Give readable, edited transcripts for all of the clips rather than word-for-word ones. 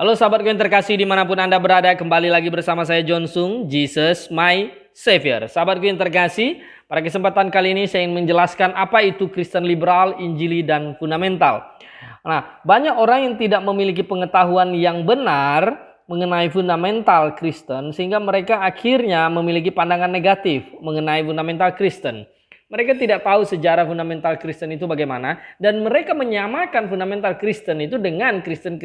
Halo sahabatku yang terkasih dimanapun Anda berada, kembali lagi bersama saya John Sung, Jesus My Savior. Sahabatku yang terkasih, pada kesempatan kali ini saya ingin menjelaskan apa itu Kristen liberal, Injili, dan fundamental. Nah, banyak orang yang tidak memiliki pengetahuan yang benar mengenai fundamental Kristen, sehingga mereka akhirnya memiliki pandangan negatif mengenai fundamental Kristen. Mereka tidak tahu sejarah fundamental Kristen itu bagaimana, dan mereka menyamakan fundamental Kristen itu dengan Kristen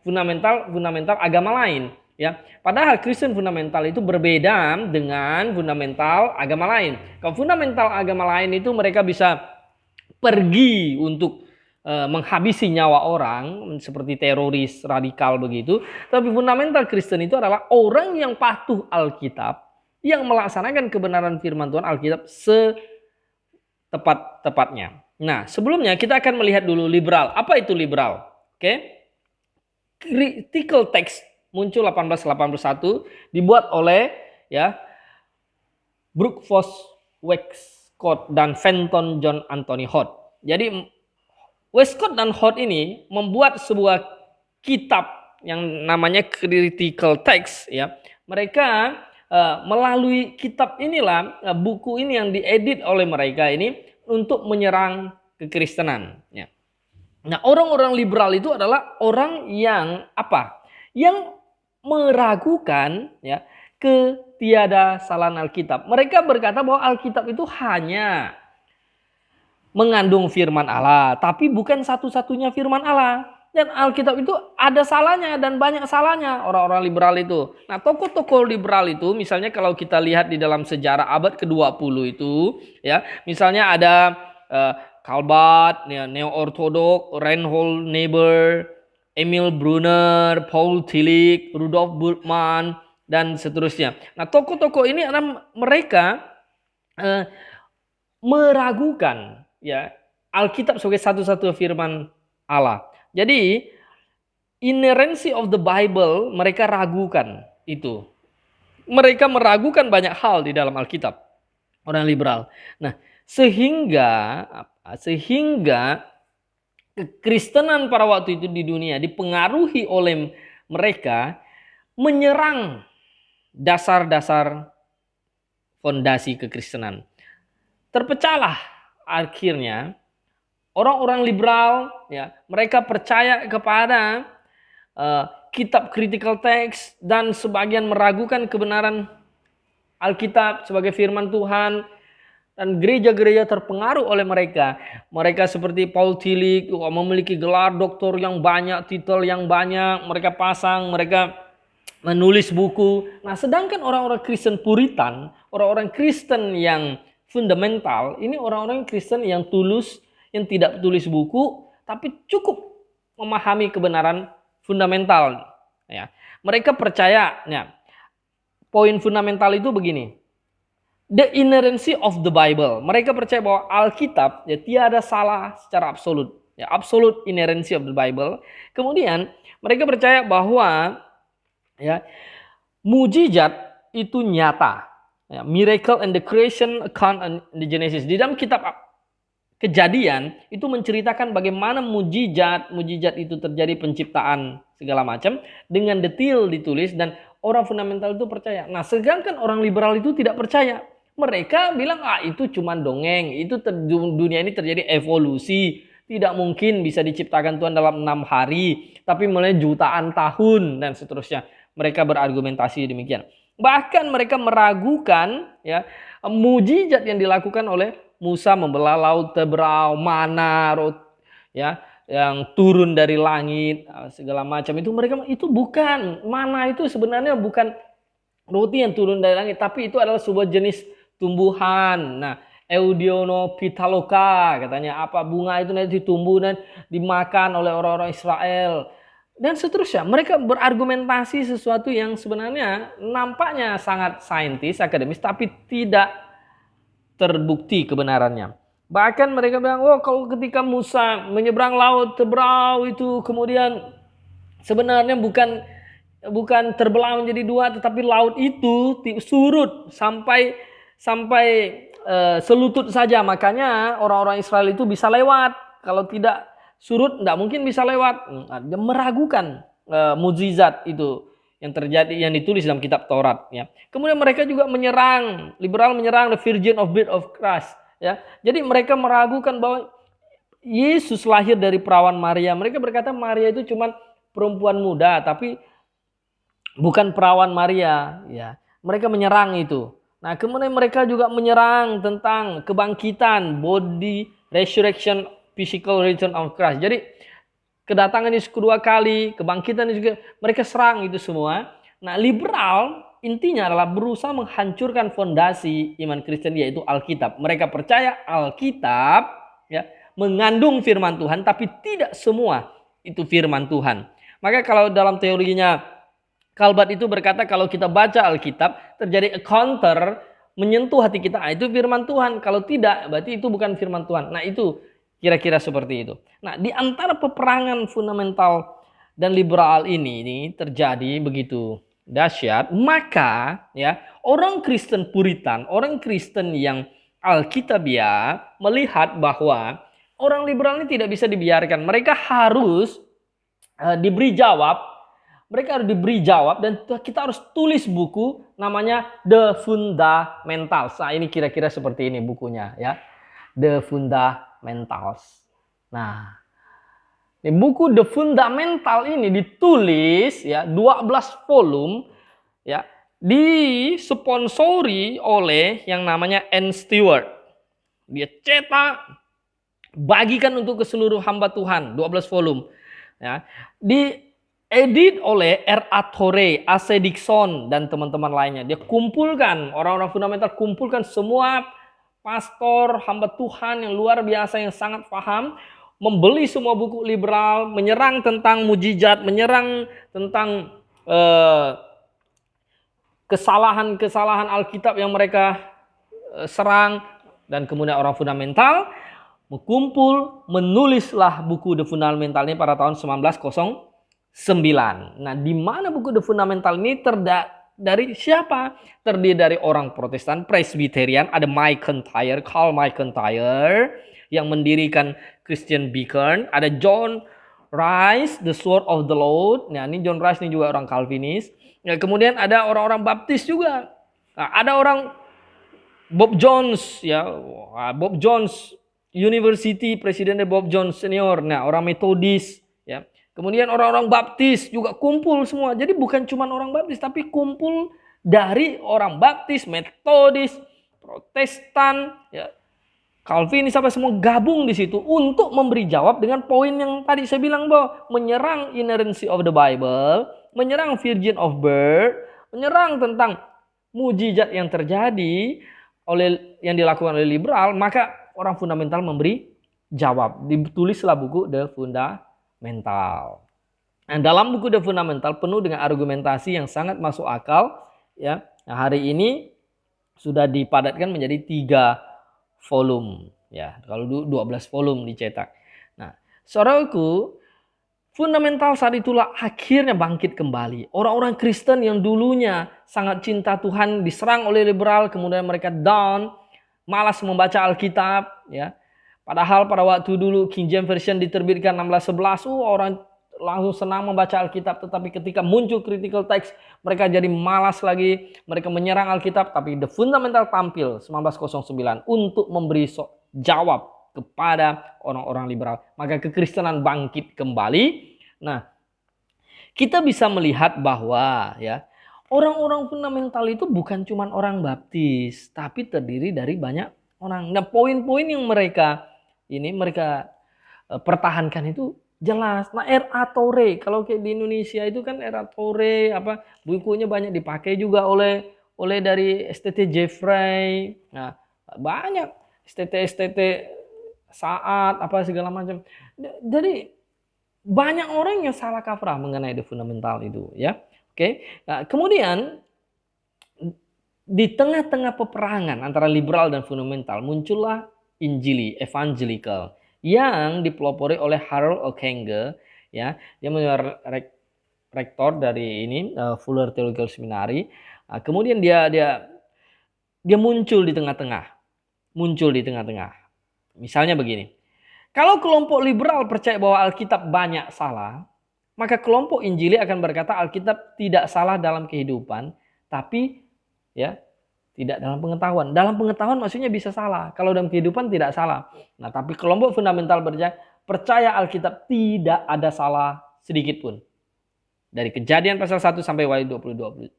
fundamental agama lain. Ya, padahal Kristen fundamental itu berbeda dengan fundamental agama lain. Kalau fundamental agama lain itu mereka bisa pergi untuk menghabisi nyawa orang seperti teroris radikal begitu. Tapi fundamental Kristen itu adalah orang yang patuh Alkitab, yang melaksanakan kebenaran firman Tuhan Alkitab tepat-tepatnya. Nah, sebelumnya kita akan melihat dulu liberal. Apa itu liberal? Oke. Critical text muncul 1881, dibuat oleh Brooke Foss Westcott dan Fenton John Anthony Hott. Jadi Westcott dan Hott ini membuat sebuah kitab yang namanya critical text ya. Mereka melalui kitab inilah, buku ini yang diedit oleh mereka ini untuk menyerang kekristenan. Ya. Nah, orang-orang liberal itu adalah orang yang apa? Yang meragukan ya ketiadasalan Alkitab. Mereka berkata bahwa Alkitab itu hanya mengandung firman Allah, tapi bukan satu-satunya firman Allah. Dan Alkitab itu ada salahnya dan banyak salahnya orang-orang liberal itu. Nah, tokoh-tokoh liberal itu misalnya kalau kita lihat di dalam sejarah abad ke-20 itu ya, misalnya ada Calbat, ya, Neo-Orthodox, Reinhold Niebuhr, Emil Brunner, Paul Tillich, Rudolf Bultmann, dan seterusnya. Nah, tokoh-tokoh ini mereka meragukan ya Alkitab sebagai satu-satunya firman Allah. Jadi inerrancy of the Bible mereka ragukan itu. Mereka meragukan banyak hal di dalam Alkitab, orang liberal. Nah, sehingga kekristenan pada waktu itu di dunia dipengaruhi oleh mereka menyerang dasar-dasar fondasi kekristenan. Terpecahlah akhirnya orang-orang liberal ya, mereka percaya kepada kitab critical text dan sebagian meragukan kebenaran Alkitab sebagai firman Tuhan, dan gereja-gereja terpengaruh oleh mereka. Mereka seperti Paul Tillich memiliki gelar doktor yang banyak, titel yang banyak, mereka pasang, mereka menulis buku. Nah, sedangkan orang-orang Kristen Puritan, orang-orang Kristen yang fundamental, ini orang-orang Kristen yang tulus, yang tidak tulis buku, tapi cukup memahami kebenaran fundamental. Ya. Mereka percaya, ya, poin fundamental itu begini. The inerrancy of the Bible. Mereka percaya bahwa Alkitab ya tiada salah secara absolut. Ya, absolute inerrancy of the Bible. Kemudian mereka percaya bahwa ya mujizat itu nyata. Ya, miracle and the creation account and the Genesis. Di dalam kitab Kejadian itu menceritakan bagaimana mujizat itu terjadi, penciptaan segala macam dengan detail ditulis, dan orang fundamental itu percaya. Nah, sedangkan orang liberal itu tidak percaya. Mereka bilang itu cuma dongeng, itu dunia ini terjadi evolusi, tidak mungkin bisa diciptakan Tuhan dalam 6 hari, tapi mulai jutaan tahun dan seterusnya. Mereka berargumentasi demikian. Bahkan mereka meragukan ya mujizat yang dilakukan oleh Musa membelah laut Tebrau, mana ya yang turun dari langit segala macam itu. Mereka itu bukan, mana itu sebenarnya bukan roti yang turun dari langit, tapi itu adalah sebuah jenis tumbuhan. Nah, Eudionopitaloka katanya, apa bunga itu nanti tumbuh dan dimakan oleh orang-orang Israel dan seterusnya. Mereka berargumentasi sesuatu yang sebenarnya nampaknya sangat saintis, akademis, tapi tidak terbukti kebenarannya. Bahkan mereka bilang, kalau ketika Musa menyeberang laut Tebrau itu kemudian sebenarnya bukan terbelah menjadi dua, tetapi laut itu surut sampai selutut saja. Makanya orang-orang Israel itu bisa lewat. Kalau tidak surut, tidak mungkin bisa lewat. Dia meragukan mukjizat itu yang terjadi, yang ditulis dalam kitab Taurat, ya. Kemudian mereka juga menyerang, liberal menyerang the virgin of birth of Christ, ya. Jadi mereka meragukan bahwa Yesus lahir dari perawan Maria. Mereka berkata Maria itu cuma perempuan muda, tapi bukan perawan Maria, ya. Mereka menyerang itu. Nah, kemudian mereka juga menyerang tentang kebangkitan, body resurrection, physical return of Christ. Jadi kedatangan Yesus kedua kali, kebangkitan Yesus, mereka serang itu semua. Nah, liberal intinya adalah berusaha menghancurkan fondasi iman Kristen, yaitu Alkitab. Mereka percaya Alkitab, ya, mengandung firman Tuhan, tapi tidak semua itu firman Tuhan. Maka kalau dalam teorinya Calbat itu berkata kalau kita baca Alkitab terjadi encounter menyentuh hati kita, itu firman Tuhan. Kalau tidak, berarti itu bukan firman Tuhan. Nah, itu kira-kira seperti itu. Nah, di antara peperangan fundamental dan liberal ini terjadi begitu dahsyat, maka ya orang Kristen Puritan, orang Kristen yang Alkitabiah melihat bahwa orang liberal ini tidak bisa dibiarkan. Mereka harus diberi jawab. Mereka harus diberi jawab dan kita harus tulis buku namanya The Fundamentals. Nah, ini kira-kira seperti ini bukunya, ya. The Fundamentals. Nah, di buku The Fundamental ini ditulis, ya, 12 volume, ya, disponsori oleh yang namanya N. Stewart. Dia cetak, bagikan untuk ke seluruh hamba Tuhan, 12 volume, ya. Diedit oleh R.A. Torrey, A.C. Dixon dan teman-teman lainnya. Dia kumpulkan orang-orang fundamental, kumpulkan semua pastor, hamba Tuhan yang luar biasa yang sangat paham, membeli semua buku liberal, menyerang tentang mujizat, menyerang tentang kesalahan-kesalahan Alkitab yang mereka serang, dan kemudian orang fundamental berkumpul, menulislah buku The Fundamental ini pada tahun 1909. Nah, di mana buku The Fundamental ini dari siapa? Terdiri dari orang Protestan, Presbyterian, ada Carl McIntyre yang mendirikan Christian Beacon, ada John Rice, The Sword of the Lord. Nah, ini John Rice ini juga orang Calvinis. Ya, kemudian ada orang-orang Baptis juga. Nah, ada orang Bob Jones, ya, Bob Jones University, presidennya Bob Jones Senior. Nah, orang Metodis, ya. Kemudian orang-orang Baptis juga kumpul semua. Jadi bukan cuma orang Baptis, tapi kumpul dari orang Baptis, Metodis, Protestan, ya, Calvinis, sampai semua gabung di situ untuk memberi jawab dengan poin yang tadi saya bilang, bahwa menyerang inerrancy of the Bible, menyerang virgin of birth, menyerang tentang mujizat yang terjadi yang dilakukan oleh liberal. Maka orang fundamental memberi jawab. Ditulislah buku The Fundamental. Nah, dalam buku The Fundamental penuh dengan argumentasi yang sangat masuk akal, ya. Nah, hari ini sudah dipadatkan menjadi 3 volume, ya. Kalau 12 volume dicetak. Nah, saudaraku, fundamental saat itulah akhirnya bangkit kembali. Orang-orang Kristen yang dulunya sangat cinta Tuhan diserang oleh liberal, kemudian mereka down, malas membaca Alkitab, ya. Padahal pada waktu dulu King James Version diterbitkan 1611, orang langsung senang membaca Alkitab, tetapi ketika muncul critical text, mereka jadi malas lagi, mereka menyerang Alkitab. Tapi The Fundamental tampil 1909 untuk memberi jawab kepada orang-orang liberal. Maka kekristenan bangkit kembali. Nah, kita bisa melihat bahwa, ya, orang-orang fundamental itu bukan cuma orang Baptis, tapi terdiri dari banyak orang. Nah, poin-poin yang mereka pertahankan itu jelas. Nah, R.A. Torrey, kalau kayak di Indonesia itu kan R.A. Torrey, bukunya banyak dipakai juga oleh dari STT Jeffrey. Nah, banyak STT Saat segala macam. Jadi banyak orang yang salah kaprah mengenai The Fundamental itu, ya. Oke. Nah, kemudian di tengah-tengah peperangan antara liberal dan fundamental muncullah Injili, evangelical, yang dipelopori oleh Harold Ockenga, ya. Dia menjadi rektor dari Fuller Theological Seminary. Nah, kemudian dia muncul di tengah-tengah. Misalnya begini. Kalau kelompok liberal percaya bahwa Alkitab banyak salah, Maka kelompok Injili akan berkata Alkitab tidak salah dalam kehidupan, tapi ya tidak dalam pengetahuan. Dalam pengetahuan maksudnya bisa salah. Kalau dalam kehidupan tidak salah. Nah, tapi kelompok fundamental percaya Alkitab tidak ada salah sedikit pun. Dari Kejadian pasal 1 sampai Wahyu 21.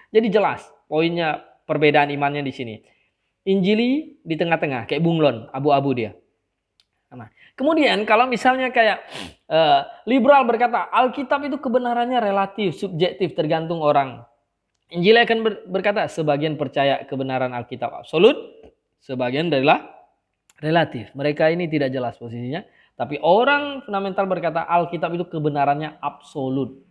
Jadi jelas poinnya perbedaan imannya di sini. Injili di tengah-tengah kayak bunglon, abu-abu dia. Nah, kemudian kalau misalnya kayak liberal berkata Alkitab itu kebenarannya relatif, subjektif, tergantung orang. Injil akan berkata sebagian percaya kebenaran Alkitab absolut, sebagian adalah relatif. Mereka ini tidak jelas posisinya, tapi orang fundamental berkata Alkitab itu kebenarannya absolut.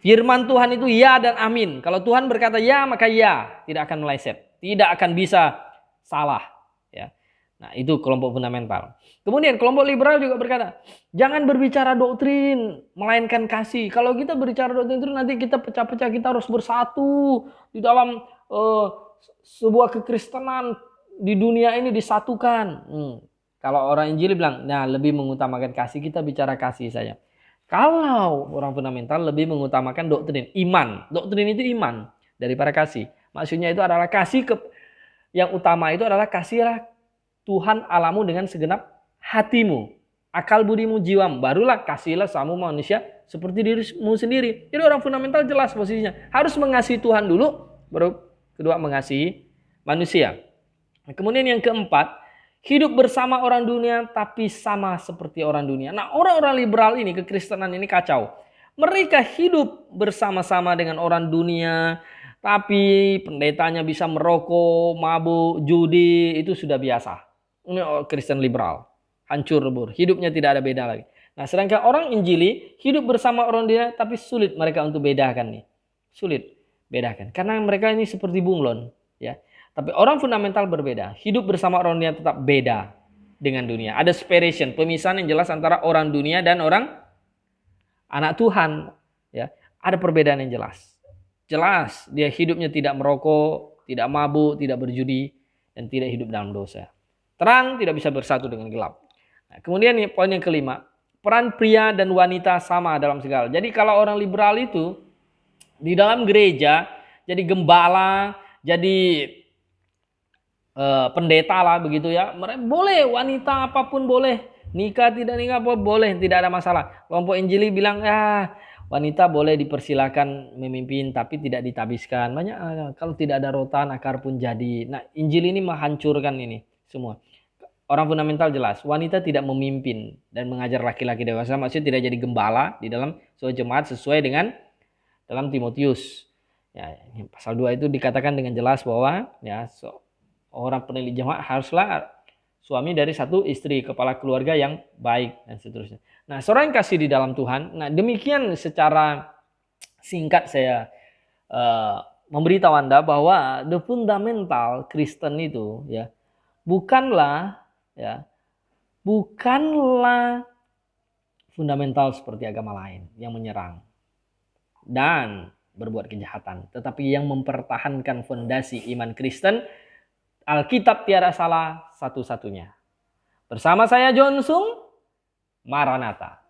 Firman Tuhan itu ya dan amin. Kalau Tuhan berkata ya, maka ya, tidak akan meleset, tidak akan bisa salah, ya. Nah, itu kelompok fundamental. Kemudian kelompok liberal juga berkata, jangan berbicara doktrin, melainkan kasih. Kalau kita berbicara doktrin itu nanti kita pecah-pecah, kita harus bersatu di dalam sebuah kekristenan di dunia ini disatukan. Kalau orang Injil bilang, nah lebih mengutamakan kasih, kita bicara kasih saja. Kalau orang fundamental lebih mengutamakan doktrin, iman. Doktrin itu iman daripada kasih. Maksudnya itu adalah kasih yang utama itu adalah kasihlah Tuhan Allahmu dengan segenap hatimu, akal budimu, jiwamu. Barulah kasihlah sama manusia seperti dirimu sendiri. Jadi orang fundamental jelas posisinya. Harus mengasihi Tuhan dulu, baru kedua mengasihi manusia. Kemudian yang keempat, hidup bersama orang dunia tapi sama seperti orang dunia. Nah, orang-orang liberal ini, kekristenan ini kacau. Mereka hidup bersama-sama dengan orang dunia, tapi pendetanya bisa merokok, mabuk, judi, itu sudah biasa. Ini Kristen liberal, hancur lebur, hidupnya tidak ada beda lagi. Nah, sedangkan orang Injili hidup bersama orang dunia, tapi sulit mereka untuk bedakan nih, sulit bedakan, karena mereka ini seperti bunglon, ya. Tapi orang fundamental berbeda, hidup bersama orang dunia tetap beda dengan dunia. Ada separation, pemisahan yang jelas antara orang dunia dan orang anak Tuhan, ya. Ada perbedaan yang jelas. Jelas dia hidupnya tidak merokok, tidak mabuk, tidak berjudi, dan tidak hidup dalam dosa. Terang tidak bisa bersatu dengan gelap. Nah, kemudian nih, poin yang kelima, peran pria dan wanita sama dalam segala. Jadi kalau orang liberal itu di dalam gereja jadi gembala, jadi pendeta lah begitu ya. Mereka boleh, wanita apapun boleh, nikah tidak nikah boleh, tidak ada masalah. Kelompok Injili bilang wanita boleh dipersilakan memimpin tapi tidak ditabiskan. Banyak kalau tidak ada rotan akar pun jadi. Nah, Injil ini menghancurkan ini semua. Orang fundamental jelas, wanita tidak memimpin dan mengajar laki-laki dewasa, maksudnya tidak jadi gembala di dalam sebuah jemaat sesuai dengan dalam Timotius. Ya, pasal 2 itu dikatakan dengan jelas bahwa ya orang penilik jemaat haruslah suami dari satu istri, kepala keluarga yang baik dan seterusnya. Nah, seorang yang kasih di dalam Tuhan. Nah, demikian secara singkat saya memberitahu Anda bahwa the fundamental Kristen itu ya bukanlah fundamental seperti agama lain yang menyerang dan berbuat kejahatan, tetapi yang mempertahankan fondasi iman Kristen, Alkitab tiada salah satu-satunya. Bersama saya John Sung, Maranatha.